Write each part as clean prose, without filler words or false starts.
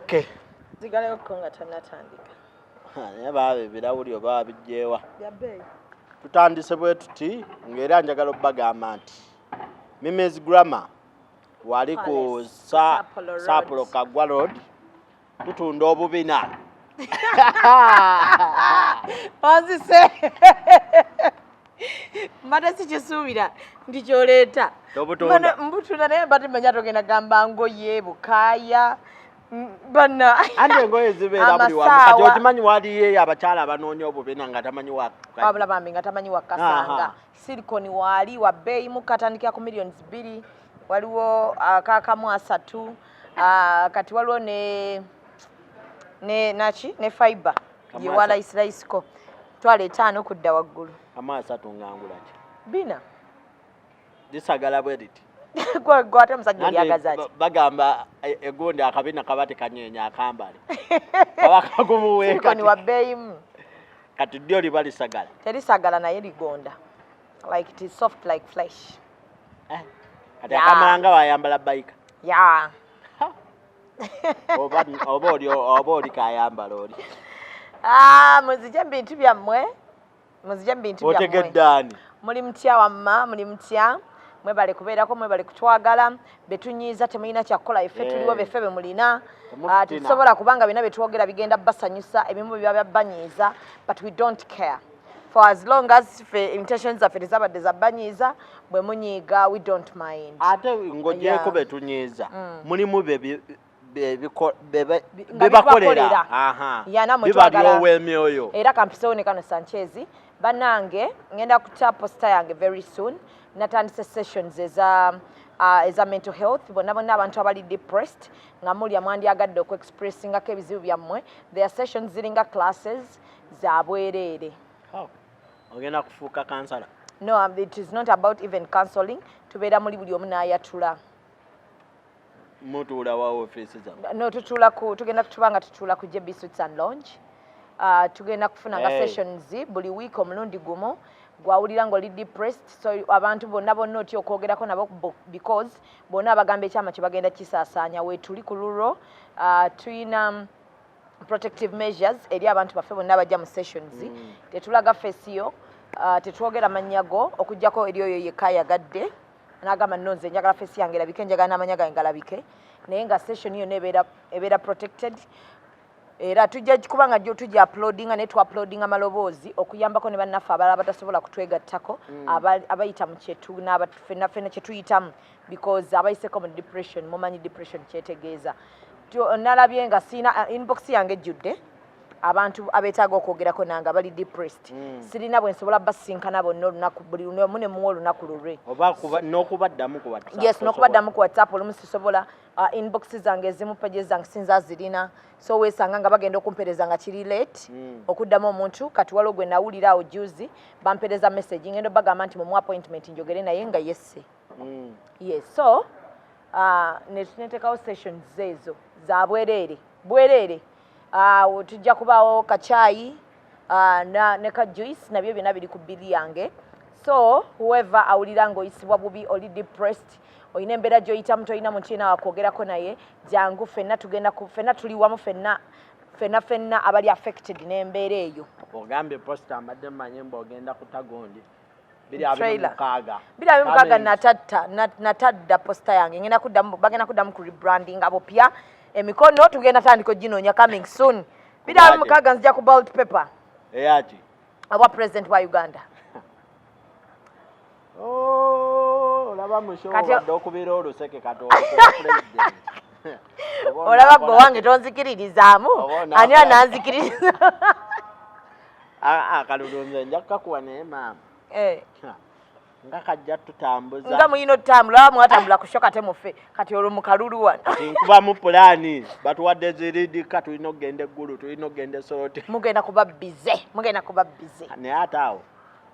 Okay. Zigale okonga tanatandika. Naye baabe birawuli oba bijjeewa. Yabbe. Tutandise bwe tuti ng'era njagala obbagamba nti Mimi's Grammar wali ku Sapolo Kagwa Road tutunda obubina. Onzise. Mada sikyasuubira nti kyoleeta. Mbutunda naye mbadde manya togenda gamba ngoye bukaaya. Bana ande ngoye zibeera buli wamu kati okimanyi waliyo abakyala abanoonya obubina nga tamanyi wabula bambi nga tamanyi wakasanga silicone wali wa bbeeyi mukatandikira ku millions 2 waliwo akakamu 3 kati waliwo ne fiber yewala isiraisiko twala 5 kudda waggulu ama 3 ngangulaki bina disagala bwe diti gwate musajja lyagazaati bagamba egonde akabina kabate kanyeenya akambale kabaka kumuweeka ni wa bbeeyi kati ddyo liba lisagala terisagala naye ligonda like it is soft like flesh kati akamala wayambala bayika ya oba oli kayambala oli muzije bintu byammwe otegeddaani muli mutya wamma muli mutya mwebale kubeerako mwebale kutwagala betunyiiza temulina kyakukola effe tuliwo beffe be mulina tusobola kubanga bina betwogera bigenda basanyusa ebimu biba byabanyiiza but we don't care for as long as intentions zaffe tezabadde zabbanyiiza bwe munyiiga we don't mind ate ng'ogyeko betunyiiza mulimu bebakolera bibalyowa emyoyo era kampisewo ne kano Sanchez bannange ngenda kuta posta yange very soon natandise sessions eza mental health bonna abantu abali depressed nga mulya mwandyagadde okuexpressingako ebizibu byammwe there are sessions ziringa classes za bwereere ogenda kufuuka kansala no it is not about even counseling tubeera muli buli omu n'ayatula mutuula wa office za no tugenda kutubanga tutuula ku JB Suites and Lounge tugenda kufuna nga sessions buli week omulundi gumu gwawulira ng'oli depressed so abantu bonna oti okwogerako nabo because bonna abagamba ekyama kye bagenda kisaasaanya weetuli ku luro tuyina protective measures eri abantu baffe bonna abajja mu sessions tetulaga fesiyo tetwogera manyago okujjako eri oyo yekka yagadde n'agamba nonze njagala fesi yange erabike njagala n'amanya gange galabike naye nga session yonna ebeera protected era tujja kubanga jjo tujja uploadinga ne uploadinga amaloboozi okuyambako ne bannaffe abalala batasobola kutwegattako abayita mu kyetu ffenna kyetuyitamu because abayiseko mu depression mumanyi depression kyetegeeza nalabye nga siina inbox yange ejjudde abantu abeetaaga okwogerako nange abali depressed sirina bwe nsobola basinkana bonna olunaku buli omu ne muwa olunaku lulwe n'okubaddamu ku WhatsApp yes n'okubaddamu ku WhatsApp olumu sisobola inbox zange ezimu pages zange sinza zirina so weesanga nga bagenda okumpereza nga kiri late okuddamu omuntu kati waliwo gwe nawulira awo juzi bampereza message ngenda bagamba nti mu appointment njogere naye nga yesse yes so netuneetekawo sessions ezo za bwereere tujja kubaawo kacaayi ne ka juice nabyo byonna biri ku bili yange so whoever awulira ng'oyisibwa bubi oli depressed oyina embeera gy'oyitamu tolina muntu yena wakwogerako naye jangu ffenna tuli wamu ffenna abali affected n'embeera eyo ogambye posta amadde mmanyi mb'ogenda kutagondi 26 natadda posta yange bagenda kuddamu ku rebranding abopya emikono tugenda tandika ginoonya coming soon 26 nzija ku ballot paper eyaki abwa president wa Uganda olaba mushowadde okubeera oluseke katono president olaba gwe wange tonzikiririzaamu ani ananzikiriza kalulunze nja kukakuwa naye maama nga kajja tutambuza nga muyina otutambula mwatambula kushoka temuffe kati olwo mukalulu wano nkubamu pulaani batuwadde ziridika tulina okugenda eggulu tulina okugenda esolote mugenda kuba bize naye ate awo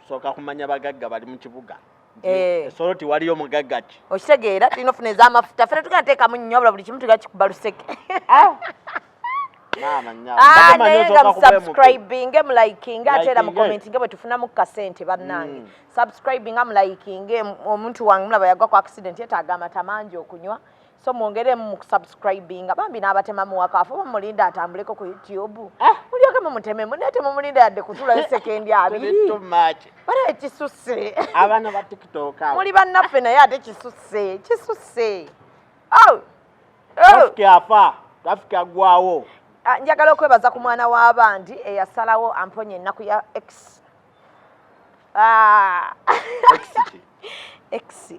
tusooka kumanya bagagga bali mu kibuga esoloti waliyo mugagga ki okitegeera tulina ofuna ez'amafuta ffe tugenda teekamu nnyo bula buli kimu tugenda kikuba luseke naye nga musubscribinge mulikinge ate era mukomentinge bwe tufunamu kasente bannange subscribinga mulikinge omuntu wange mulaba yagwa ku accident yetaaga amata mangi okunywa so mwongere mu subscribing abambi n'abatema mu wakafu bamulinda atambuleko ku YouTube mulyoke mumuteme munete mumulinda yadde kutula sekendi abiri bara ekisusse abana ba TikTok muli bannaffe naye ate kisusse Afrika gwawo njagala okwebaza ku mwana w'abandi eyasalawo amponye ennaku ya X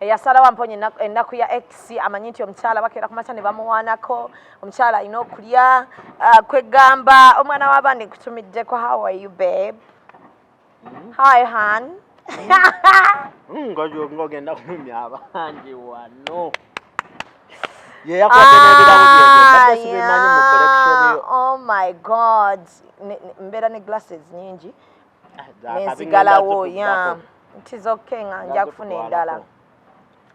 eyasalawo amponye ennaku ya X amanyi nti omukyala bakeera ku makya ne bamuwaanako omukyala alina okulya kwegamba omwana w'abandi nkutumiddeko how are you babe hi han ngogenda kumumya abangi wano oh my god mbeera ne glasses nyingi nenzigalawo it is okay nga nja kufuna endala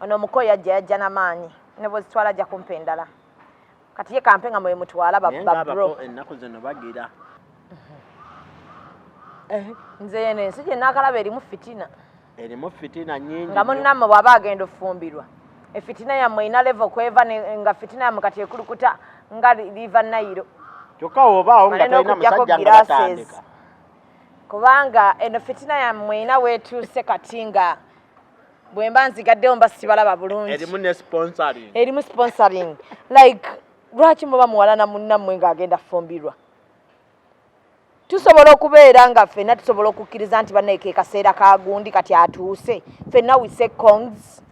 ono omuko yajja n'amaanyi ne bwezitwala ajja kumpa endala kati ye kampe nga mwe mutwala babro ennaku zino bagira nze yene ensi gye naakalaba erimu fitina nyingi nga munnammwe bw'aba agenda ofumbirwa efitina yammwe ina level kweva nga fitina yammwe kati ekulukuta nga liva Nairo kyokka obaawo nga talina musajja nga batandika kubanga eno fitina yammwe ina weetuuse kati nga bwe mba nzigaddewo mba sibalaba bulungi erimu sponsoring like lwaki muba muwalana munnammwe ng'agenda fumbirwa tusobola okubeera nga ffenna tusobola okukkiriza nti bannaike kaseera ka gundi kati atuuse ffenna wise kongs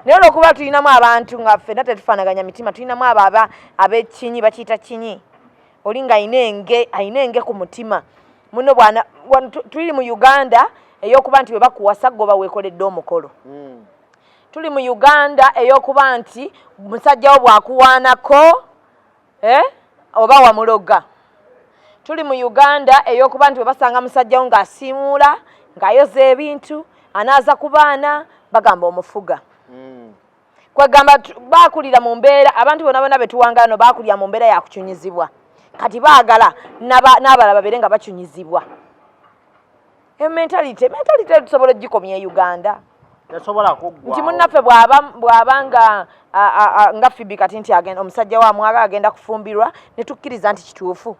naye olwokuba tulinamu abantu nga ffenna tetufaanaganya mitima tulinamu abo ab'ekinyi bakiyita kinyi oli nga ayina enge ku mutima muno tuli mu Uganda ey'okuba nti we bakuwasa goba weekoledde omukolo tuli mu Uganda ey'okuba nti musajja wo bw'akuwaanako oba wamuloga tuli mu Uganda ey'okuba nti we basanga musajja wo ng'asiimuula ng'ayoza ebintu anaaza ku baana bagamba omufuga kwegamba baakulira mu mbeera abantu bonna be tuwangaano baakulira mu mbeera yakukyunyizibwa kati baagala n'abalala babeere nga bakyunyizibwa mentality tusobola ogikomya e Uganda nti munnaffe bw'aba nga Fibi kati nti omusajja wa mwaga agenda kufumbirwa ne tukkiriza nti kituufu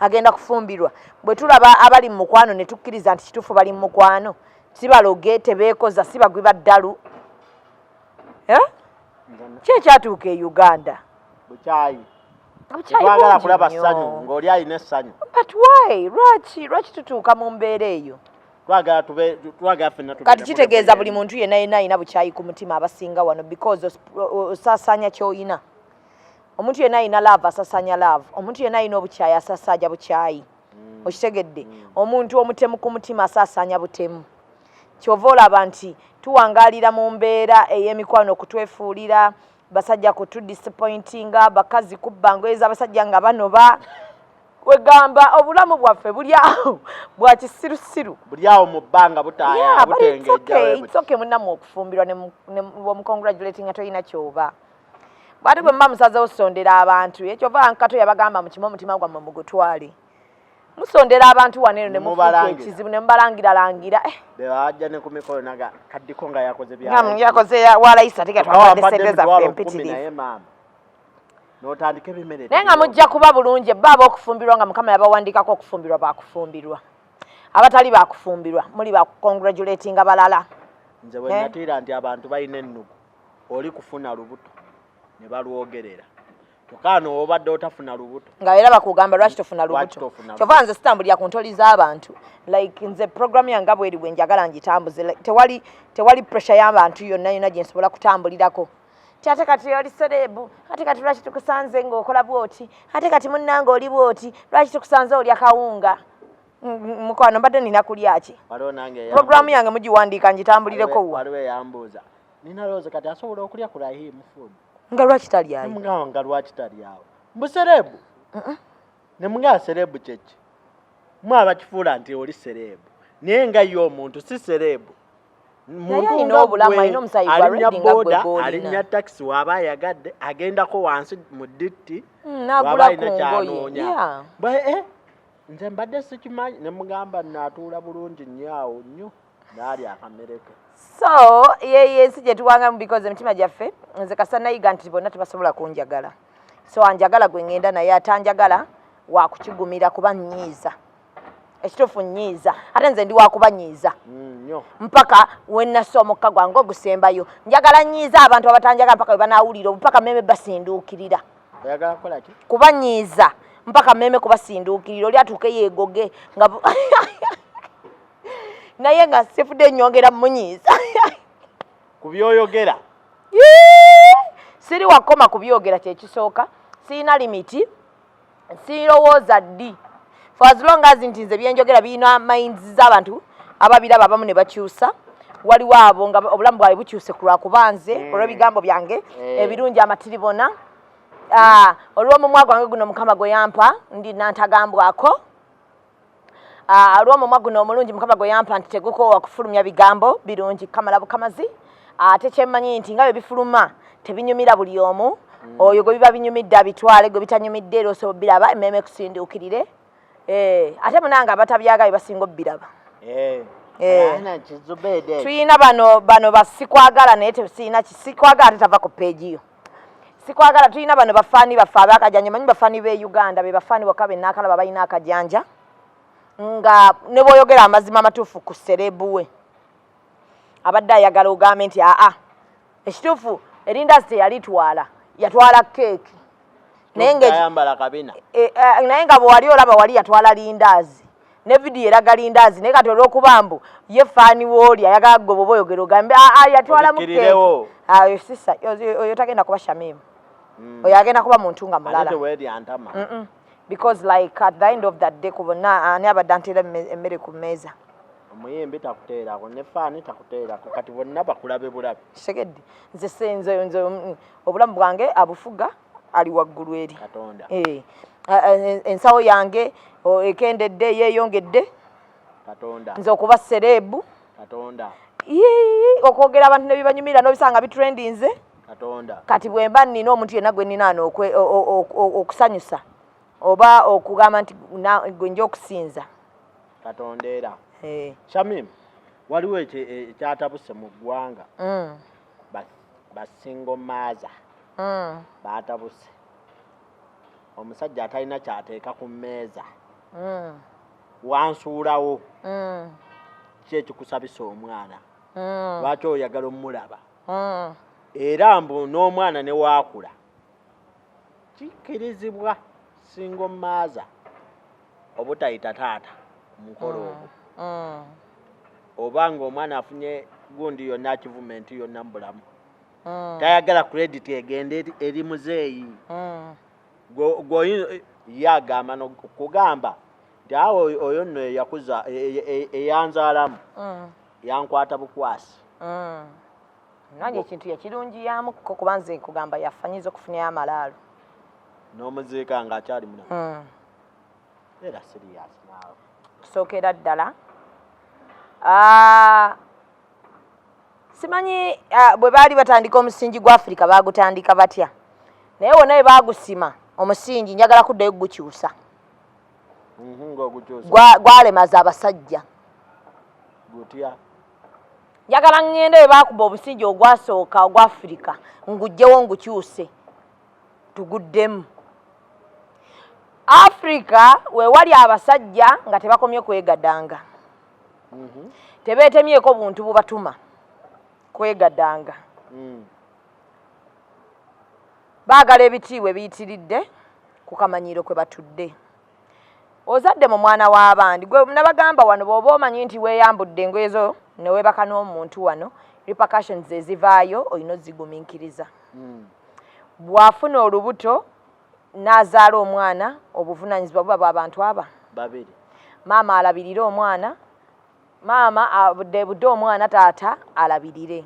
agenda kufumbirwa bwe tulaba abali mu mukwano ne tukkiriza nti kituufu bali mu mukwano sibaloge tebeekoza sibagwi baddalu ki ekyatuuka e Uganda twagala kulaba ssanyu ng'oli alina essanyu but why lwaki tutuuka mu mbeera eyo twagala ffenna kati kitegeeza buli muntu yenna alina bukyayi ku mutima abasinga wano because osaasaanya ky'olina omuntu yenna alina love asaasaanya love omuntu yenna alina obukyayi asaasaanya bukyayi okitegedde omuntu omutemu ku mutima asaasaanya butemu kyova olaba nti tuwangaalira mu mbeera ey'emikwano okutwefuulira basajja kutudisappointinga bakazi kubba ngoye z'abasajja nga banoba wegamba obulamu bwaffe buli awo bwa kisirusiru buli awo mu bbanga butengejja it's okay munnamu okufumbirwa ne omukongratulating nga tolina kyoba bwate bwe mba musazewo osondera abantu ekyova nkato yabagamba mukimu omutima gwammwe mugutwale musondera abantu waneero ne mufuuka ekizibu ne mubalangira bebajja ne ku mikolo naga kaddiko nga yakoze yakoze walayisa ate gatwabadde sente zaffe empitirivu n'otandika ebimere naye nga mujja kuba bulungi ebbaaba okufumbirwa nga Mukama yabawandikako okufumbirwa bakufumbirwa abatali bakufumbirwa muli bakukongratulatinga balala nze bwe natiira nti abantu balina ennugu oli kufuna lubuto ne balwogerera tukano obadde otafuna lubuto nga era bakugamba lwaki tofuna lubuto kyova nze sitambulira ku ntoli z'abantu like nze program yange bweri bwe njagala ngitambuze tewali pressure y'abantu yonna gye nsobola kutambulirako ate kati oli serebu ate kati lwaki tukusanze ng'okola bwoti ate kati munnange oli bwoti lwaki tukusanze olya kawunga mukwano mbadde nina kulya ki programu yange mugiwandiika ngitambulireko wa waliwo eyambuuza nina looze kati asobola okulya ku Rahimu food nga lwaki tali ayo mugamba nga lwaki tali awo mbuserebu ne mugamba serebu kyeki mwaba kifuula nti oli serebu naye nga ye omuntu si serebu alinya boda alinya taxi waba ayagadde agendako wansi mu ditti waba alina kyanoonya nze mbadde sikimanyi ne mugamba naatuula bulungi nnyo awo nnyo naali akamereke So yensi gye tuwangamu because emitima gyaffe nze kasanayiga nti bonna tebasobola kunjagala, so anjagala gwe ŋŋenda naye atanjagala wakukigumira kuba nnyiiza, ekituufu nnyiiza, ate nze ndi wakubanyiiza mpaka we nassa omukka gwange ogusembayo. Njagala nnyiiza abantu abatanjagala mpaka we banaawulira mpaka meme basinduukirira. Oyagala kukola ki? Kubanyiiza mpaka meme kubasinduukirira, oli atuuke yeegoge nga naye nga sifudde nnyongera munyiiza ku byoyogera. Siri wakoma ku byogera kyekisooka, sirina limiti, sirowooza ddi. For as long as nti nze byenjogera birina minds z'abantu ababiraba abamu ne bakyusa, waliwo abo nga obulamu bwabwe bukyuse ku lwakuba nze olw'ebigambo byange ebirungi amatiribona. Olw'omumwa gwange guno Mukama gwe yampa ndi nantagambwako. Olw'omumwa guno omulungi Mukama gwe yampa nti tegukoowa kufulumya bigambo birungi kamala bukamazi. Ate kyemmanyi nti nga bwe bifuluma tebinyumira buli omu. Oyo gwe biba binyumidde abitwale, gwe bitanyumidde era osobola biraba emmeme kusinduukirire. Ate munanga abatabyagaye basinga obbiraba. Tuyina bano basikwagala naye tesiyina kisikwagala tetava ku peegi yo. Sikwagala tuyina bano bafaani baffe ab'akajanja, manyi bafaani b'e Uganda be bafaani bokka be naakalaba balina akajanja nga ne bw'oyogera amazima amatuufu ku serebu we abadde ayagala ogambe nti ekituufu erindazi teyalitwala, yatwala keeki naye nga bwe wali olaba wali yatwala lindazi ne vidiyo eraga lindazi, naye kati olw'okuba mbu ye faani wooli ayagala gwe bw'oba oyogera ogambe yatwalamu keeki. Ayo sisa oyo tagenda kuba Shamimu, oyo agenda kuba muntu nga mulala. Because like at the end of that day kubona ani abadde anteera emmere ku mmeeza. Omuyimbi takuteerako ne faani takuteerako, kati bonna bakulabe bulabe. Segedde nze obulamu bwange abufuga ali waggulu eri Katonda. Ensawo yange ekendedde yeeyongedde Katonda. Nze okuba serebu Katonda. okwogera abantu ne bibanyumira n'obisanga bitrendi nze Katonda. Kati bwe mba nnina omuntu yenna gwe nninaana okusanyusa oba okugamba nti gwe nja okusinza Katonda era. Shamimu, waliwo ekyatabuse mu ggwanga. Basingo maaza baatabuse. Omusajja atalina kyateeka ku mmeeza wansuulawo ki ekikusabisa omwana, lwaki oyagala omulaba era mbu n'omwana ne waakula kikkirizibwa singo maaza obutayita taata mukolo ogwo oba ng'omwana afunye gundi yonna akivumenti yonna mu bulamu tayagala credit egende eri muzeeyi ye agamba nokugamba nti awo oyo nno eyakuza eyanzaalamu yankwata bukwasi. Nange ekintu yakirungiyamu kuba nze nkugamba yafanyiza okufunayo amalaalo n'omuziika ng'akyali mulamu. Era serious naawe. Kusookera ddala simanyi bwe baali batandika omusingi gwa Africa baagutandika batya, naye wonna bwe baagusima omusingi njagala kuddayo gukyusa. Gwalemaza abasajja gutya. Njagala ŋŋende bwe baakuba omusingi ogwasooka ogwa Africa nguggyewo ngukyuse tuguddemu. Africa we wali abasajja nga tebakomye kwegadanga, tebeetemyeko buntu bubatuma kwegadanga, baagala ebitiibwa ebiyitiridde ku kamanyiiro kwe batudde. Ozadde mu mwana w'abandi gwe nabagamba wano bw'oba omanyi nti weeyambudde engoye zo ne weebaka n'omuntu wano repercussions ezivaayo olina ozigumiikiriza. Bw'afuna olubuto n'azaala omwana obuvunaanyizibwa buba bw'abantu aba babiri. Maama alabirire omwana, maama abudde omwana, taata alabirire.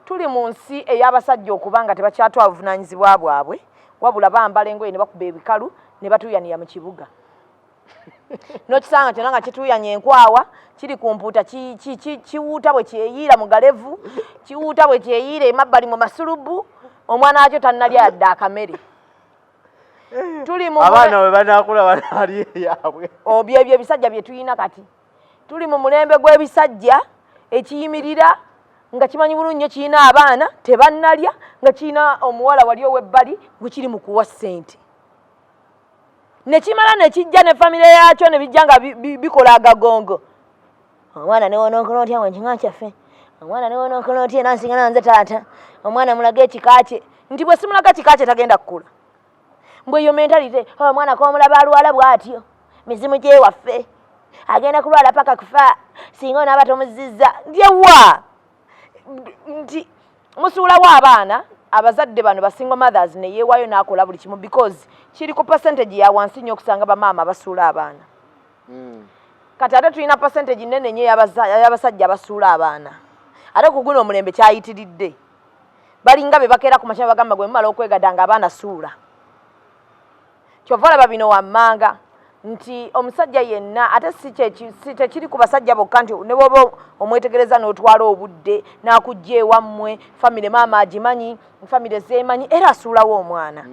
Tuli mu nsi ey'abasajja okuba nga tebakyatwala buvunaanyizibwa bwabwe, wabula bambala engoye ne bakuba ebikalu ne batuuyanira mu kibuga. N'okisanga kyonna nga kituuyanya enkwawa kiri ku mpuuta kiwuuta bwe kyeyiira mu galevu, kiwuuta bwe kyeyiira emabbali mu masulubu, omwana wakyo tannalya yadde akamere. Abaana bwe banaakula banaalya eyaabwe. Byebyo ebisajja bye tulina kati. Tuli mu mulembe gw'ebisajja ekiyimirira nga kimanyi bulungi kiina abaana tebannalya nga kiina omuwala wali ow'ebbali gwe kiri mu kuwa ssente ne kimala ne kijja ne famire yakyo ne bijja nga bikola agagongo omwana ne wononkona otya wenkiŋa kyaffe omwana ne wononkona otya nansigana nze taata omwana mulaga ekika kye nti bwe simulaga kika kye tagenda kukula mbwe eyo mentalite omwana komulaba alwala bw'atyo mizimu gyewaffe agenda kulwala paka kufa singa onaaba tomuzizza ndyewa nti musuulawo abaana abazadde bano basingle mothers ne yeewaayo n'akola buli kimu because kiri ku percentage ya wansi nnyo okusanga bamaama basuula abaana kati ate tulina percentage nnene nnyo y'abasajja abasuula abaana ate ku guno omulembe kyayitiridde balinga be bakeera ku makya bagamba gwe mumala okwegadanga abaana suula kyova olaba bino wammanga nti omusajja yenna ate si tekiri ku basajja bokka nti ne bwoba omwetegereza n'otwala obudde n'akujja ewammwe famire maama agimanyi famire zeemanyi era asuulawo omwana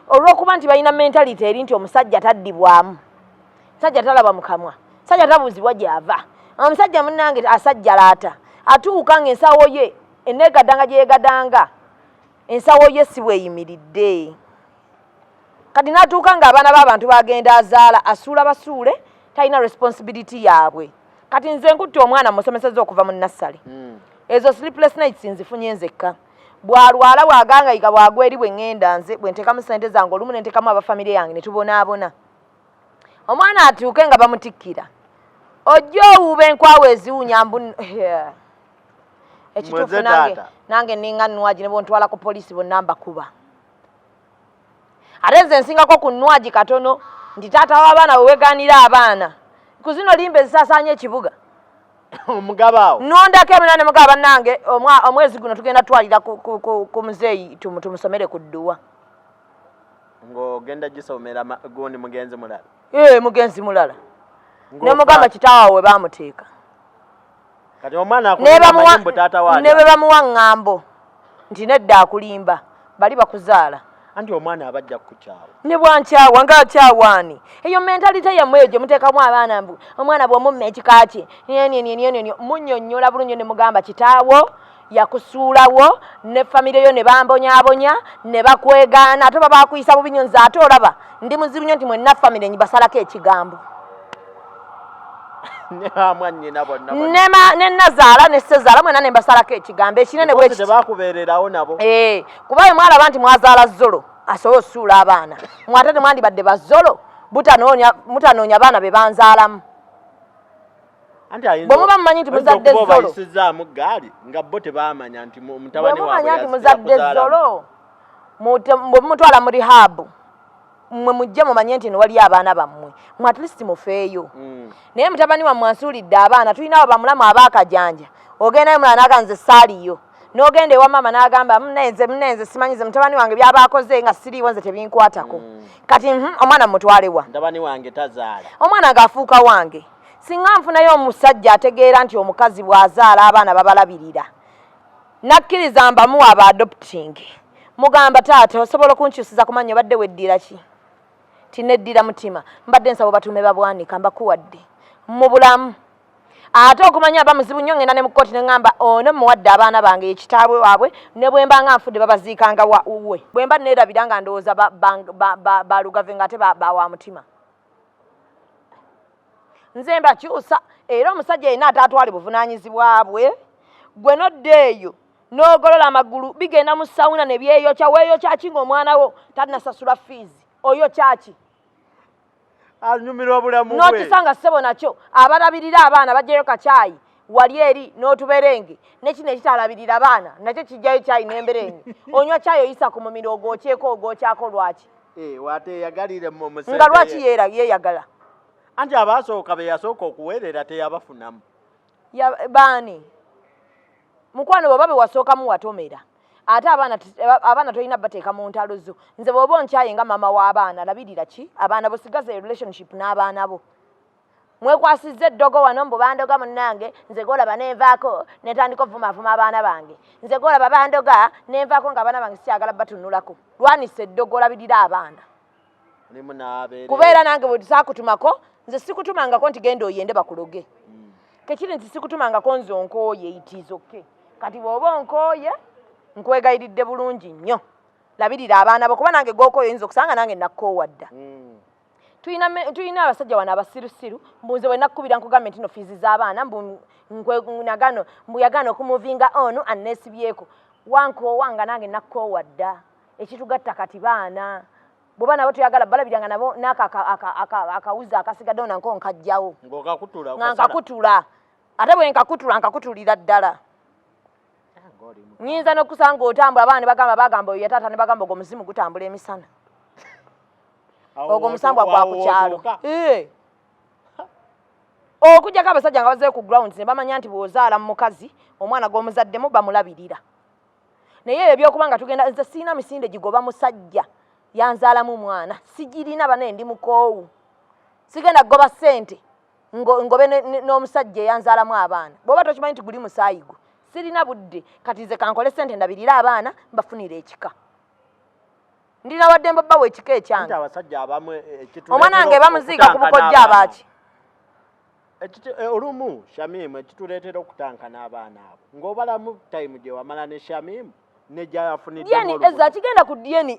olw'okuba nti balina mentality eri nti omusajja taddibwamu musajja talaba mu kamwa musajja tabuuzibwa gy'ava omusajja munnange asajjalaata atuuka ng'ensawo ye eneegaddanga gyeyegaddanga ensawo ye si bweyimiridde kati n'atuuka ng'abaana b'abantu bagenda azaala asuula basuule talina responsibility yaabwe kati nze nkutte omwana musomeseza okuva mu nassale ezo sleepless nights nzifunye nzekka bw'alwala bw'agangayika bw'agwa eri bwe ŋŋenda nze bwe nteekamu ssente zange olumu ne nteekamu abafamire yange ne tubonaabona omwana atuuke nga bamutikkira ojja owuuba enkwawa eziwunya mbu ekituufu nange ninga Nwagi ne bontwala ku poliisi bonna mbakuba ate nze nsingako ku Nwagi katono nti taata w'abaana bwe wegaanira abaana ku zino limba ezisaasaanya ekibuga omugabaawo nondako emina ne mugaba bannange omwezi guno tugenda twalira ku muzeeyi tumusomere ku dduwa ng'ogenda gisomera gundi mugenzi mulala mugenzi mulala ne mugamba kitaawa we baamuteeka kati omwana akumanya mbu taata waali ne bwe bamuwa ŋŋambo nti nedda akulimba bali bakuzaala anti omwana abajja kukyawa ne bwankyawa ng'akyawaani eyo mentalite yammwe eyo gye muteekamu abaana mbu omwana bw'omumma ekika kye munnyonnyola bulungi ne mugamba kitaawo yakusuulawo ne famire yo ne bambonyaabonya ne bakwegaana ate baba bakuyisa bubi nnyo nze ate olaba ndi muzibu nnyo nti mwenna famire nyibasalako ekigambo ne nazaala ne ssezaala mwena ne mbasalako ekigambo ekinene tebakubeererawo nabo kuba bwe mwalaba nti mwazaala zolo asobola osuula abaana mwate temwandibadde bazolo mutanoonya abaana be banzaalamu bwe muba mumanyi nti muzadde zolo nga bo tebamanya nti mutabani mumanya nti muzadde zolo bwe mumutwala mu rihabu mwe mujje mumanye nti waliyo abaana bammwe mwe at least mufeeyo naye mutabani wammwe ansuulidde abaana tulinawo bamulamu abaakajanja ogendayo mulala naga nze saaliyo n'ogenda ewa maama n'agamba munenze simanyize mutabani wange byabaakoze nga siriiwo nze tebinkwatako kati omwana mutwalewa mutabani wange tazaala omwana ng'afuuka wange singa nfunayo omusajja ategeera nti omukazi bw'azaala abaana babalabirira nakkiriza mbamuwa aba adopting mugamba taata osobola okunkyusiza kumanya obadde weddira ki tineddira mutima mbadde nsaba batume babwanika mbakuwadde mu bulamu ate okumanya aba muzibu nnyo ngenda ne mu kkooti ne ŋŋamba ono muwadde abaana bange ekitaabwe waabwe ne bwe mba nga nfudde babaziikanga uwe bwe mba neerabira nga ndowooza balugave nga ate bawa mutima nze mbakyusa era omusajja yenna ate atwale buvunaanyizibwa bwe gwe nodda eyo n'ogolola amagulu bigenda mu sawuna ne byeyokya weeyokya ki ng'omwana wo talinasasula fiizi oyokya ki anyumirwa obulamu bwe n'okisanga ssebo nakyo abalabirira abaana bajjayo kacaayi wali eri n'otuberenge nekino ekitalabirira abaana nakyo kijjayo caayi n'emberenge onywa caayi oyisa ku mumiro ogwokyako lwaki wateeyagalire nga lwaki yeeyagala anti abaasooka be yasooka okuweerera teyabafunamu baani mukwano bwoba be wasookamu watomera ate abaana tolina bateeka mu ntalo zo nze bw'oba onkyaye nga maama w'abaana labirira ki abaana bosigaze relationship n'abaana bo mwekwasizza eddogo wano mbu bandoga munnange nze golaba nenvaako netandika ovumavuma abaana bange nze golaba bandoga nenvaako ng'abaana bange sikyagala batunulako lwanisa eddogo labirira abaana kubeera nange bwe tusaakutumako nze sikutumangako nti genda oyende bakuloge kekiri nti sikutumangako nze onkooye itiizoke kati bw'oba onkooye nkwegayiridde bulungi nnyo labirira abaana bo kuba nange gw'okooye oyinza okusanga nange nakkoowa dda tulina abasajja wano abasirusiru mbuze bwe nakkubira nkugambye nti no fiizi z'abaana mbuyagano okumuvinga onu anneesibyeko wankoowa nga nange nakkoowa dda ekitugatta kati baana bw'oba nabo tuyagala balabiranga nabo n'akawuzi akasigaddewo nanko nkajjawo nga nkakutula ate bwe nkakutulira ddala nyinza n'okusanga otambula abaana bagamba oyo yataata ne bagamba ogwo muzimu gutambula emisana ogwo musambwa gwa ku kyalo okugyako abasajja nga bazeeyo ku grounds ne bamanya nti bw'ozaala mu mukazi omwana gw'omuzaddemu bamulabirira naye ebyo ebyokuba nga tugenda nze siina misinde gigoba musajja yanzaalamu mwana sigirina bane ndi mukoowu sigenda kugoba ssente ngobe n'omusajja eyanzaalamu abaana bw'oba tokimanyi nti guli musaayigo sirina budde kati nze kankole ssente ndabirira abaana mbafunira ekika ndina wadde mbabbawo ekika ekyange omwana wange bamuziika ku bukojja abaaki olumu Shamimu ekituleetera okutanka n'abaana abo ng'obalamu time gye wamala ne Shamimu ne gy'afunidde eza kigenda ku DNA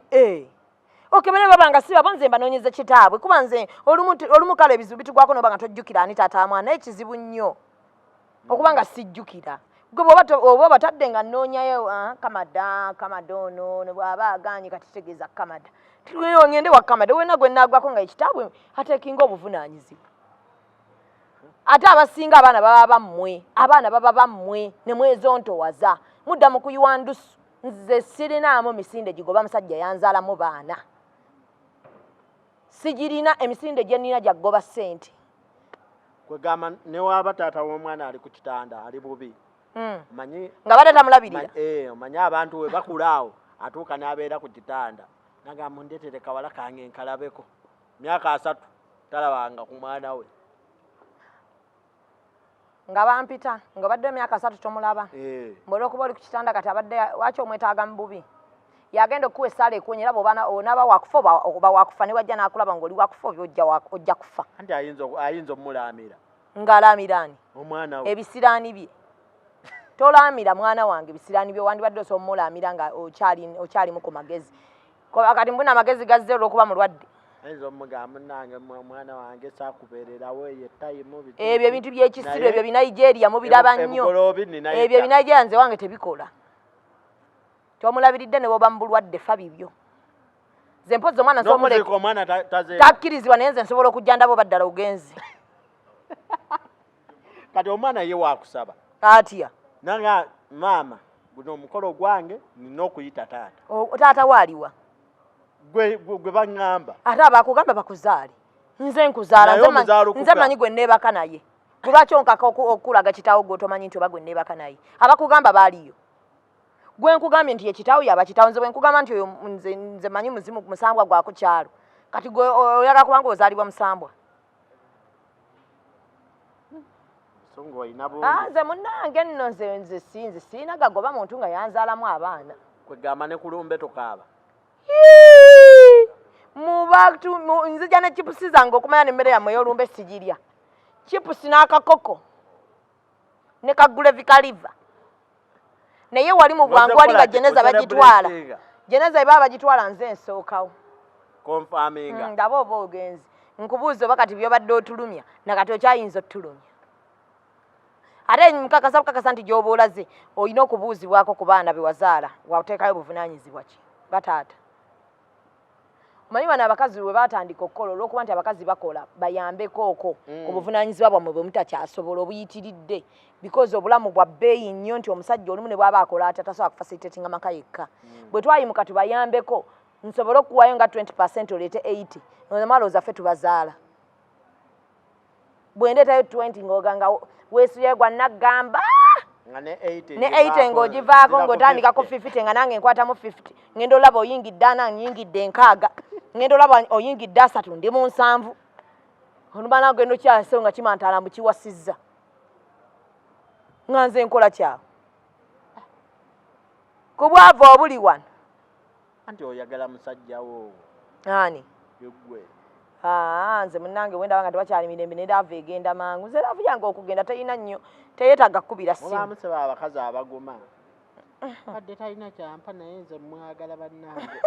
okebere babanga sibabo nze mbanoonyeza kitaabwe kuba nze olumu kale ebizibu bitugwako noba nga tojjukira ani taata mwana ekizibu nnyo okuba nga sijjukira gwe oba batadde nga nnoonyayo kamada ono ne bw'aba agaanye kati tegeeza kamada ngende wa kamada wena gwe naagwako nga ekitaabwe ateekinga obuvunaanyizibwa ate abasinga abaana baba bammwe ne mwezontowaza mudda mu kuyiwa ndusu nze sirinaamu misinde gigoba musajja yanzaalamu baana sigirina emisinde gye nnina gya kugoba ssente kwegamba ne waaba taata w'omwana ali ku kitanda ali bubi manyi nga bata tamulabirira omanyi abantu we bakula awo atuuka n'abeera ku kitanda nagamba ndeetere kawala kange nkalabeko myaka 3 talabanga ku mwana we nga bampita nga badde emyaka 3 tomulaba olw'okuba oli ku kitanda kati abadde waki omwetaaga mu bubi yagenda okuwa essaala ekunyera bw'onaaba wakufa oba wakufa ne wajja n'akulaba ng'oli wakufa oba ojja kufa anti ayinza omulaamira ng'alaamira ani omwana we ebisiraani bye tolaamira mwana wange ebisiraani bye wandibadde osobola omulaamira nga okyalimu ku magezi kati mbuna amagezi gazze olw'okuba mulwadde ayinza omugamba nange mwana wange saakubeererawo yettayimu ebyo ebintu by'ekisiru ebyo binigeria mubiraba nnyo ebyo binigeria nze wange tebikola tomulabiridde ne bwoba mu bulwadde fa bibyo nze mpozi omwana takkirizibwa naye nze nsobola okujja ndabo baddala ogenzi kati omwana ye waakusaba atya nanga maama guno omukolo gwange nina okuyita taata taata waaliwa gwe baŋŋamba ate abakugamba bakuzaale nze nkuzaala nze manyi gwe neebaka naye lwaki onkaka okulaga kitaawo gwe otomanyi nti oba gwe neebaka naye abakugamba baaliyo gwe nkugambye nti ekitaawo yaba kitaawo nze bwe nkugamba nti oyo nze manyi muzimu musambwa gwaku kyalo kati gwe oyagala kubanga ozaalibwa musambwa nze munnange nno nze siina gagoba muntu nga yanzaalamu abaana kwegamba ne kulumbe tokaaba nzija ne chipusi zange okumanya n'emmere yammwe ey'olumbe sigirya chipusi n'akakoko ne kagulevi kaliva naye wali mu bwangu wali nga jeneza bagitwala jeneza ebaba bagitwala nze nsookawo ndaba oba ogenzi nkubuuza oba kati byobadde otulumya nakati okyayinza otulumya ate nkakasa nti gy'oba olaze olina okubuuzibwako ku baana be wazaala wateekayo buvunaanyizibwa ki bataata omanyi bano abakazi bwe batandika okukola olw'okuba nti abakazi bakola bayambekooko ku buvunaanyizibwa bwammwe bwe mutakyasobola obuyitiridde because obulamu bwa bbeeyi nnyo nti omusajja olumu ne bw'aba akola ati atasobola kufasitatinga maka yekka bwe twayimuka tubayambeko nsobole okuwaayo nga 20% oleete 80 nomalooza ffe tubazaala bwe ndeetayo 20 ng'oganga weesubye gwa naggamba ne 80 ng'ogivaako ng'otandikako 50 nga nange nkwatamu 50 ngenda olaba oyingidde 4 nyingidde 6 ngenda olaba oyingidde 3 ndi mu 7 olumala ngenda okyasewo nga kimantaala mukiwasizza nga nze nkola kyawe ku bwavu obuli wano anti oyagala musajjawo ani yogwe nze munnange wenda banga tebakyali mirembe nedava egenda mangu nze laavu yange okugenda teyina nnyo teyeetaaga kkubira simu mubaamuseba abakazi abaguma kadde talina kyampa naye nze mwagala bannange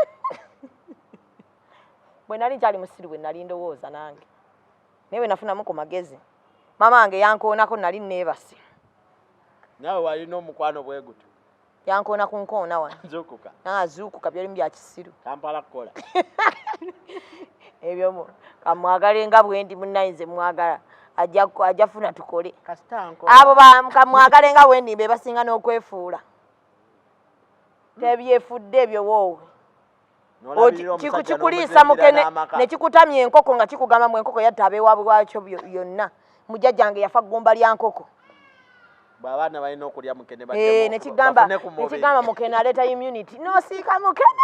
bwe nali nkyali musiru bwe nali ndowooza nange naye bwe nafunamu ku magezi mama wange yankoonako nali neebase nawe walina omukwano bwe gutyo yankoona ku nkoona wano zuukuka zuukuka byalimu bya kisiru kampala kukola ebyo kamwagale nga bwendi munnayinze mwagala ajja funa tukole abo kamwagale nga bwendi be basinga n'okwefuula tebyefudde ebyo woowe kikuliisa mukene ne kikutamya enkoko nga kikugamba mu enkoko yatta abeewaabwe bwakyo byonna mujjajjange yafa ggumba lya nkoko bw'abaana balina okulya mukene nekigamba mukene aleeta immunity noosiika mukene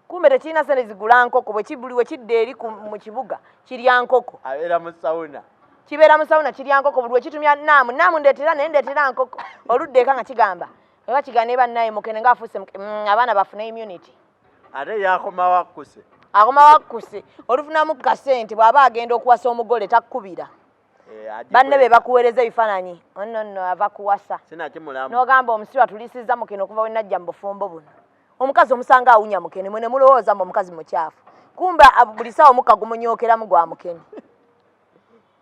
kumbe tekirina sente zigula nkoko bwe kidda eri mu kibuga kirya nkoko abeera mu sawuna kibeera mu sawuna kirya nkoko buli wekitumya naamu ndeetera naye ndeetera nkoko oludda eka nga kigamba eba kigamba ne bannaye mukene ng'afuuse abaana bafune immunity ate yakoma wakkuse olufunamu kasente bw'aba agenda okuwasa omugole takkubira banne be bakuweereza ebifaananyi nno ava kuwasa n'ogamba omusiru atuliisizza mukene okuva we najja mu bufumbo buno omukazi omusanga awunya mukene mwe ne mulowooza mbu omukazi mukyafu kumbe buli ssaawa omukka gumunyokeramu gwa mukene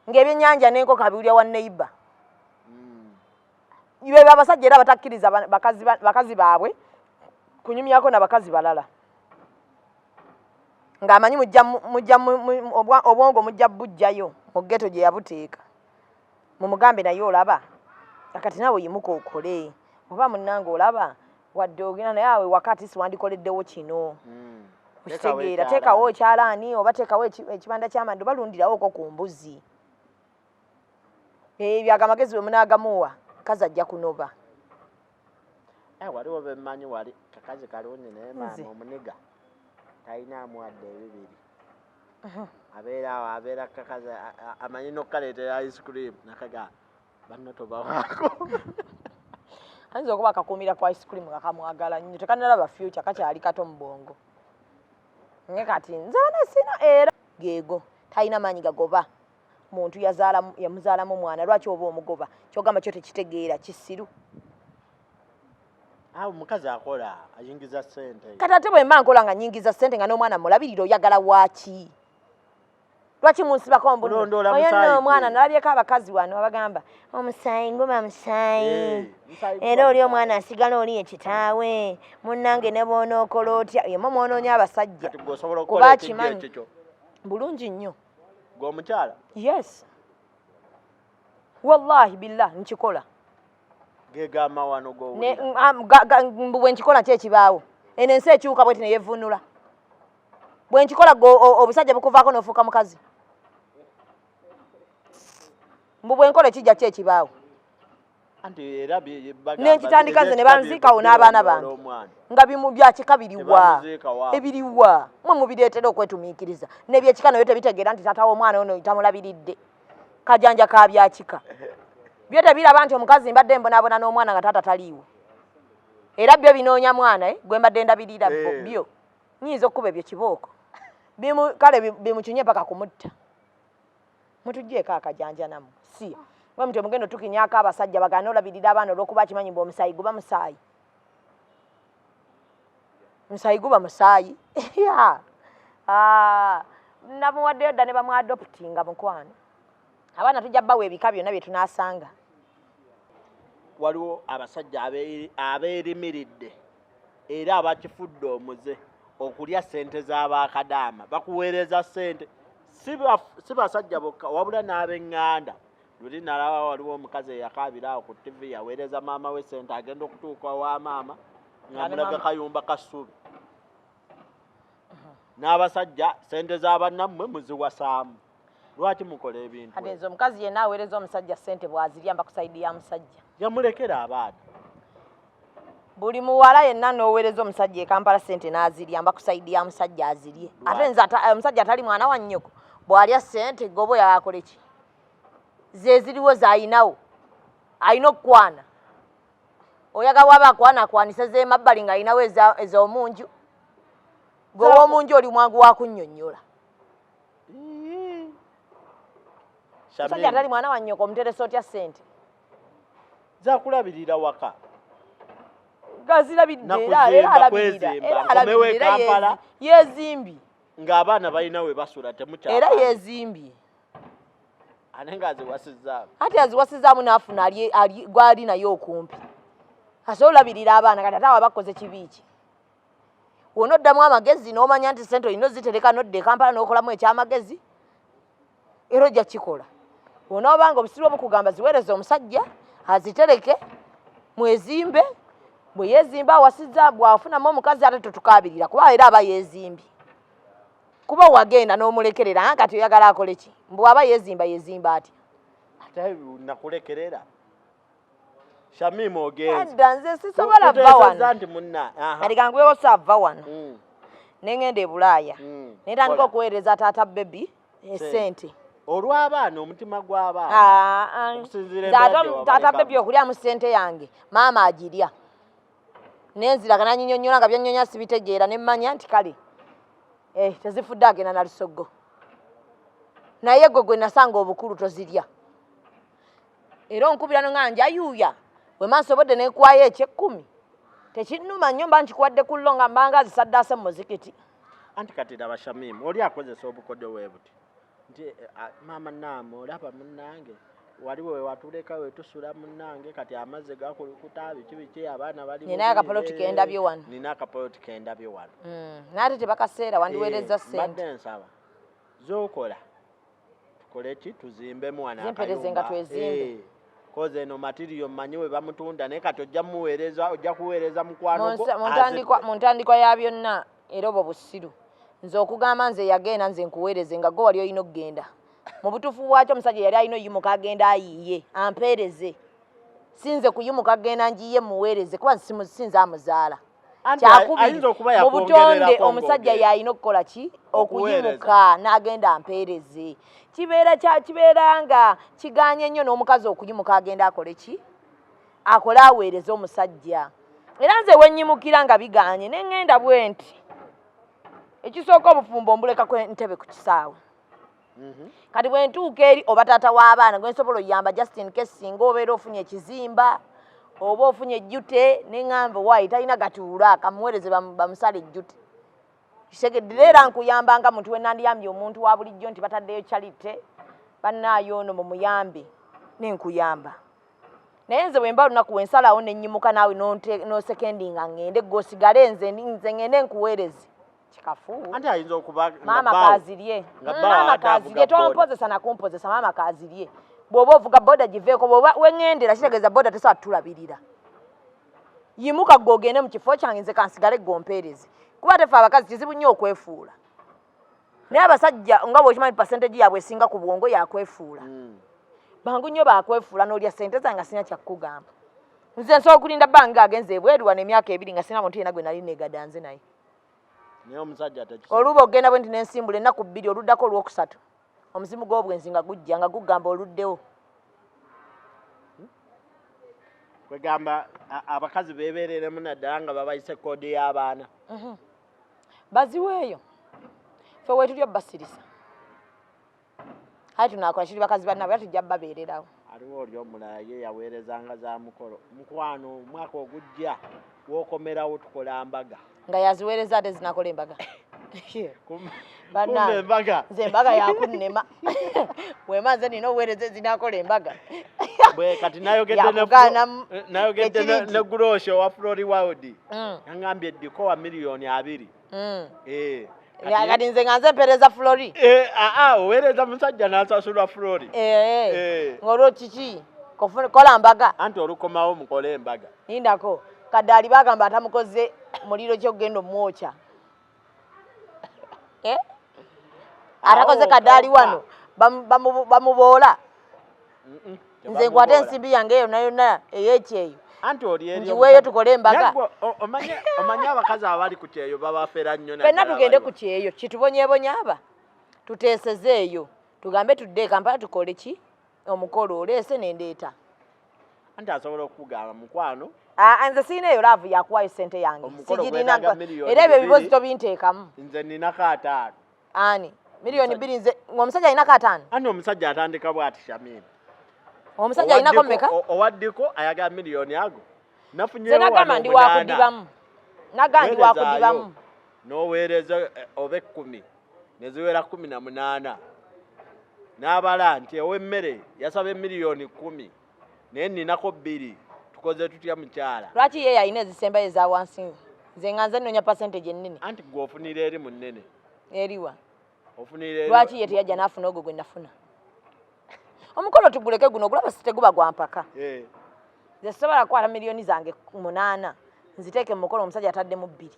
ng'ebyennyanja n'enkoko abiwulya wa neiba bebyo abasajja era batakkiriza bakazi baabwe kunyumyako na bakazi balala ng'amanyi obwongo mujja bujjayo mu ggeto gye yabuteeka mumugambe naye olaba akati naawe yimuka okole oba munnange olaba wadde ogenda naye awe wakati siwandikoleddewo kino okitegeera teekawo ekyalaani oba teekawo ekibanda ky'amanda balundirawooko ku mbuzi ebyo agamagezi bwe munaagamuwa kazi ajja kunoba waliwo bemmanyi wali kakazi kalungi naye maama omuniga talina amwadde ebibiri abeera kakazi amanyi n'okukaleetera ice cream nakaga banno tobawaako ayinza okuba akakuumira ku ice cream kakamwagala nnyo tekanalaba future kakyali kato mu bwongo nye kati nze banasina era geego talina maanyi gagoba muntu yamuzaalamu omwana lwaki oba omugoba kyogamba kyo tekitegeera kisiru awo omukazi akola ayingiza ssente kati ate bwe mba nkola nga nyingiza ssente nga n'omwana mulabirira oyagala waaki lwaki munsibako mbuoyo omwana nalabyeko abakazi wano abagamba omusaayi nguma musaayi era oli omwana asigala oli ekitaawe munnange ne bw'onookola otya yemu mwonoonye abasajja kuba akimanyi bulungi nnyo g'omukyala yes wallahi billah nkikola gegama wano bwe nkikola ki ekibaawo eno ensi ekyuka bweti neyevunula bwe nkikola obusajja bukuvaako n'ofuuka mukazi mbu bwe nkola ekijja ki ekibaawo nenkitandika nze ne banziikawo n'abaana bange nga byakika biriwa ebiriwa mwe mubireetera okwetumiikiriza nebyekika nayo tebitegeera nti taata w'omwana ono tamulabiridde kajanja ka byakika byo tebiraba nti omukazi mbadde mbonaabona n'omwana nga taata taliiwo era byo binoonya mwana gwe mbadde ndabirira byo nyinza okuba ebyo kibooko kale bimukinye paka kumutta mutuggyeko akajanja namu si bwe muti omugendo tukinyaako abasajja bagaana olabirira abaana olw'okuba akimanyi mbu omusaayi guba musaayi musaayi guba musaayi namuwaddeyo dda ne bamwadoputinga mukwano abaana tujja bbawa ebika byonna bye tunaasanga waliwo abasajja abeerimiridde era abakifudde omuze okulya ssente z'abakadaama bakuweereza ssente si basajja bokka wabula n'ab'eŋŋanda luli nalaba waliwo omukazi eyakaabira awo ku tv yaweereza maama we ssente agenda okutuuka wa maama ng'amulaga kayumba kassubi n'abasajja ssente z'abannammwe muziwasaamu lwaki mukola ebintu ate nze omukazi yenna aweereza omusajja ssente bw'azirya mba kusaidi ya musajja yamulekera abaana buli muwala yenna n'oweereza omusajja ekampala ssente n'azirya mba kusaidi ya musajja azirye ate nze omusajja atali mwana wa nnyoko bw'alya ssente gobo yakole ki ze ziriwo z'ayinawo ayina okukwana oyagala waba akwana akwanisa z'emabbali ng'ayinawo ez'omunju gwe ow'omunju oli mwangu wa kunnyonnyola Musajja atali mwana wa nnyoko omuteresa otya ssente zakulabirira waka gazirabidde era alabirira yezimbye ng'abaana balina we basula temukyala era yezimbye ane ng'aziwasizzaamu ate aziwasizzaamu n'afuna gwali naye okumpi asobola olabirira abaana kati ate aba bakoze kibi ki wonoddamu amagezi n'omanya nti ssente olina ozitereka nodda e Kampala n'okolamu ekyamagezi era ojja kikola onoobanga obusiru obukugamba ziweereze omusajja azitereke mwezimbe bwe yeezimba awasizza bw'afunamu omukazi ate totukaabirira kuba era aba yeezimbye kuba wagenda n'omulekerera kati oyagala akole ki bw'aba yezimba atya ate nakulekerera Shamimu ogenze edda nze sisobola vva wano nti munna kati kangwewo saava wano nengenda e Bulaaya netandika okuweereza taata bebi esente olw'abaana omutima gw'abaana taata bebi okulyamu ssente yange maama agirya nenziraga nanyinyonnyola nga byannyonya sibitegeera nemmanya nti kale tezifudde agenda na lusogo naye gwe gwe nasanga obukulu tozirya era onkubira nga njayuuya bwe mansobodde nekwayo eky'ekkumi tekinnuma nnyo mba nkikuwadde ku llo nga mbanga azisaddaase mu muzikiti anti kati laba Shamimu oli akozesa obukodyo bwe buti nti maama naama olaba munnange waliwo wewatuleka wetusula munnange kati amazzi gakulukuta biki abaana bali nina akapoloti kendabye wano nina akapoloti kendabye wano naate tebakaseera wandiweereza ssente mbadde nsaba z'okola tukole ki tuzimbemu wano zimpereze nga twezimbe koze eno material mmanyi we bamutunda naye kati ojja kuweereza mukwano mu ntandikwa ya byonna era obwo busiru nze okugamba nze yagenda nze nkuweereze nga gwe wali olina okugenda mu butuufu bwakyo omusajja yali alina oyimuka agenda ayiye ampeereze sinze kuyimuka agenda ngiye muweereze kuba sinze amuzaala kyakubiri mu butonde omusajja yalina okukola ki okuyimuka n'agenda ampeereze kibeera nga kiganye nnyo n'omukazi okuyimuka agenda akole ki akole aweereze omusajja era nze wennyimukira nga biganye neŋŋenda bwe nti ekisooka obufumbo mbulekako entebe ku kisaawe kati bwe ntuuka eri oba taata w'abaana gwe nsobola oyamba Justin case singa obeera ofunye ekizimba oba ofunye ejjute neŋŋamba waayi talina gatuula kamuweereze bamusala ejjute kisegeddera era nkuyamba nga muntu we nandiyambye omuntu wa bulijjo nti bataddeyo kyalite bannaayo ono mumuyambe nenkuyamba naye nze bwe mba lunaku wensalawo nennyimuka naawe n'osekendinga ŋŋende gwosigale nze ŋŋende nkuweereze kikafu anti ayinza okuba maama kaazirye maama kaazirye tompozesa nakumpozesa maama kaazirye bw'oba ovuga boda giveeko bw'oba weŋŋendera kitegeeza boda tosobola tulabirira yimuka gwe ogende mu kifo kyange nze kansigale gompeereze kuba tefe abakazi kizibu nnyo okwefuula naye abasajja nga bw'okimanyi percentage yaabwe esinga ku bwongo yakwefuula bangu nnyo bakwefuula n'olya ssente zange nga sina kyakugamba nze nsobola okulinda bbanga agenze ebweru wano emyaka 2 nga sina muntu yenna gwe nali neegada nze naye naye omusajja oluba ogenda bwe nti n'ensimbula ennaku 2 oluddako olwokusatu omuzimu gw'obwenzi nga gujja nga gugamba oluddewo kwegamba abakazi beebereremu naddala nga babayise koodi y'abaana baziweeyo fe weetuli obbasirisa aye tunakola kiri bakazi bannabwe era tujja babeererawo aliwo oli omulala ye yaweerezanga za mukolo mukwano omwaka ogujja wookomerawo tukola mbaga nga yaziweereza ate zinakola embaga kumbe embaga nze embaga yakunnema wema nze nina oweereza ezinakola embaga bwe kati nayogedde ne Gulosho owa Flori World yaŋŋambye eddiko wa $2 million kati nze nga nze mpeereza Flori oweereza musajja n'asasulwa Flori ng'olwo kiki kola mbaga anti olukomawo mukole embaga lindako kaddaali bagamba atamukoze muliro kyokugenda omwokya atakoze kaddaali wano bamuboola nze nkwate ensimbi yange yonna yonna ey'ekyeyo anti oli eri ngiweeyo tukole embaga omanye abakazi abali ku kyeyo babafera nnyo fenna tugende ku kyeyo kitubonyebonya aba tuteesezeeyo tugambe tudde Kampala tukole ki omukolo oleese nendeeta anti asobola okugamba mukwano nze siina eyo laavu yakuwayo ssente yange sigirina era ebyo ebibozi tobinteekamu nze nina kaataano ani Miliyoni 2 nze ng'omusajja alina kataano. Ani omusajja atandika bw'ati Shamimu. Omusajja alina mmeka? Owaddiko ayagala miliyoni ago. Nafunyewo wano nagamba ndi wakudibamu. Nagamba ndi wakudibamu. N'oweereza oba 10 ne ziwera 18. N'abala nti ow'emmere yasaba miliyoni 10 naye nninako 2 tukoze tutya mukyala. Lwaki ye yalina ezisembayo eza wansi? Nze nga nze nnonya percentage ennene. Anti gwe ofunira eri mu nnene. Eriwa? Ofunira eri. Lwaki ye teyajja n'afuna ogwo gwe nafuna? Omukolo tuguleke guno ogulaba siteguba gwa mpaka. Nze sobola kukwata miliyoni zange 8 nziteeke mu mukolo omusajja ataddemu 2.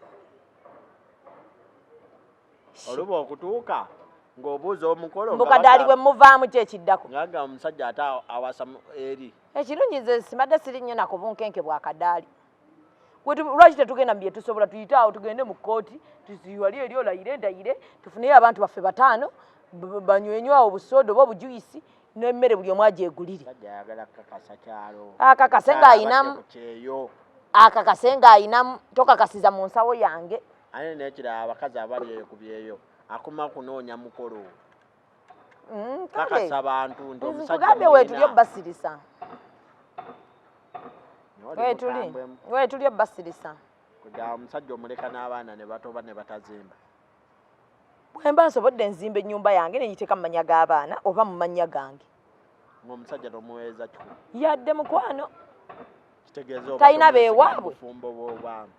Oluba okutuuka ng'obuuza omukolo mbukadaali bwe muvaamu ki ekiddako. Ngaga omusajja ate awasa eri. Ekirungi nze simadde siri nnyo nako bunkenke bwa kadaali. Lwaki tetugenda mu bye tusobola tuyite awo tugende mu kkooti tuziwali eri olayire ndayire tufuneyo abantu baffe 5 banywenywa obusoda oba obujuyisi n'emmere buli omu agyegulire. Akakase ng'ayinamu. Akakase ng'ayinamu tokakasiza mu nsawo yange. Ane n'ekirala abakazi abali ekubyeyo akuma kunoonya mukolo. Kakasa abantu nti omusajja nkugambye weetuli obbasirisa. Weetuli obbasirisa. Kugira omusajja omuleka n'abaana ne batoba ne batazimba. Bwe mba nsobodde nzimba ennyumba yange ne ngiteeka mu mannya g'abaana oba mu mannya gange. Ng'omusajja tomuweeza 10. Yadde mukwano. Kitegeeza talina beewaabwe. Bufumbo bw'obwami.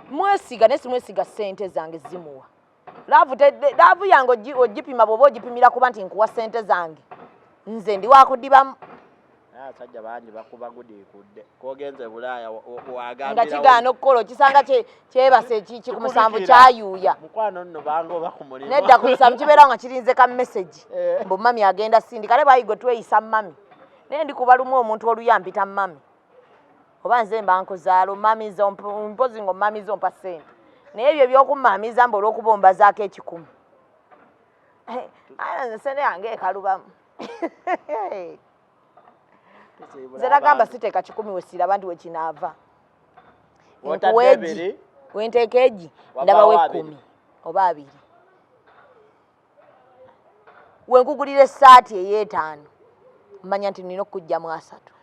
Mwesiga ne simwesiga ssente zange zimuwa. Laavu yange ogipima bw'oba ogipimira kuba nti nkuwa ssente zange. Nze ndi wakudibamu. Abasajja bangi bakuba gudiikudde. K'ogenze Bulaaya wagambira. Nga kigaana okukola okisanga kyebase ki ku musanvu kyayuuya. Mukwano nno bangoba ku mulimu. Nedda ku musanvu kibeera nga kirinze ka message. Mbu mami agenda sindika ne bayigo tweyisa mami. Naye ndi kuba lumu omuntu oluyampita mami. Oba nze mba nkuzaalo mami mpozi ngo mami zompa ssente. Naye ebyo ebyokummamiza mba olw'okuba ombazaako 10. Nze ssente yange ekalubamu. Nze nagamba siteeka 10 we siraba nti we kinaava. Nkuweegi wenteeka egi ndabawo 10 oba 2. We nkugulira essaati ey'ettaano mmanya nti nina okujjamu 3.